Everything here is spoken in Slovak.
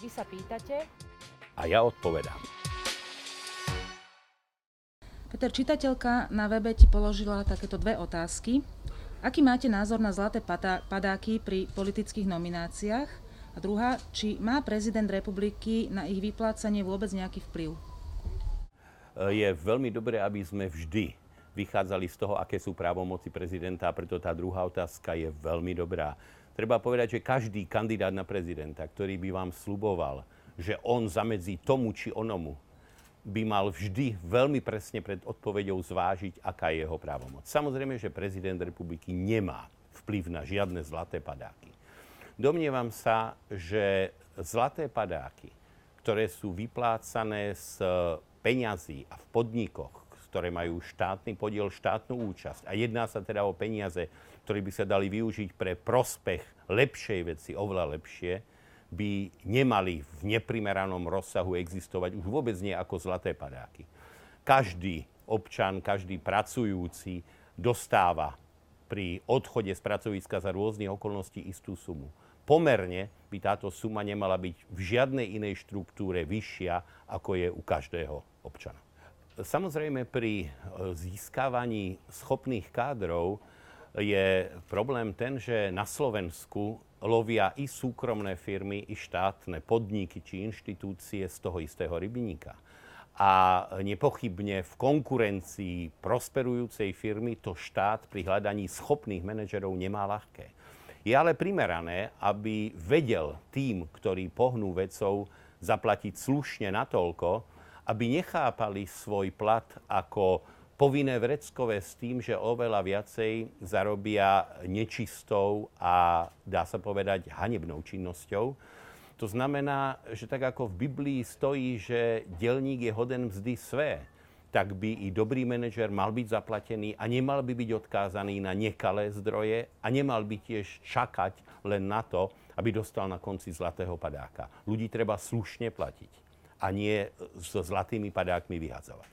či sa pýtate? A ja odpovedám. Peter, čitateľka na webe ti položila takéto dve otázky. Aký máte názor na zlaté padáky pri politických nomináciách? A druhá, či má prezident republiky na ich vyplácanie vôbec nejaký vplyv? Je veľmi dobré, aby sme vždy vychádzali z toho, aké sú právomoci prezidenta, a preto tá druhá otázka je veľmi dobrá. Treba povedať, že každý kandidát na prezidenta, ktorý by vám sľuboval, že on zamedzí tomu či onomu, by mal vždy veľmi presne pred odpoveďou zvážiť, aká je jeho právomoc. Samozrejme, že prezident republiky nemá vplyv na žiadne zlaté padáky. Domnievam sa, že zlaté padáky, ktoré sú vyplácané z peňazí a v podnikoch, ktoré majú štátny podiel, štátnu účasť, a jedná sa teda o peniaze, ktoré by sa dali využiť pre prospech lepšej veci, oveľa lepšie, by nemali v neprimeranom rozsahu existovať už vôbec nie ako zlaté padáky. Každý občan, každý pracujúci dostáva pri odchode z pracoviska za rôznych okolností istú sumu. Pomerne by táto suma nemala byť v žiadnej inej štruktúre vyššia, ako je u každého občana. Samozrejme, pri získavaní schopných kádrov je problém ten, že na Slovensku lovia i súkromné firmy, i štátne podniky či inštitúcie z toho istého rybníka. A nepochybne v konkurencii prosperujúcej firmy to štát pri hľadaní schopných manažerov nemá ľahké. Je ale primerané, aby vedel tým, ktorí pohnú vecou, zaplatiť slušne natoľko, aby nechápali svoj plat ako povinné vreckové s tým, že oveľa viacej zarobia nečistou a, dá sa povedať, hanebnou činnosťou. To znamená, že tak ako v Biblii stojí, že deľník je hoden mzdy své, tak by i dobrý manažer mal byť zaplatený a nemal by byť odkázaný na nekalé zdroje a nemal by tiež čakať len na to, aby dostal na konci zlatého padáka. Ľudí treba slušne platiť a nie so zlatými padákmi vyhadzovať.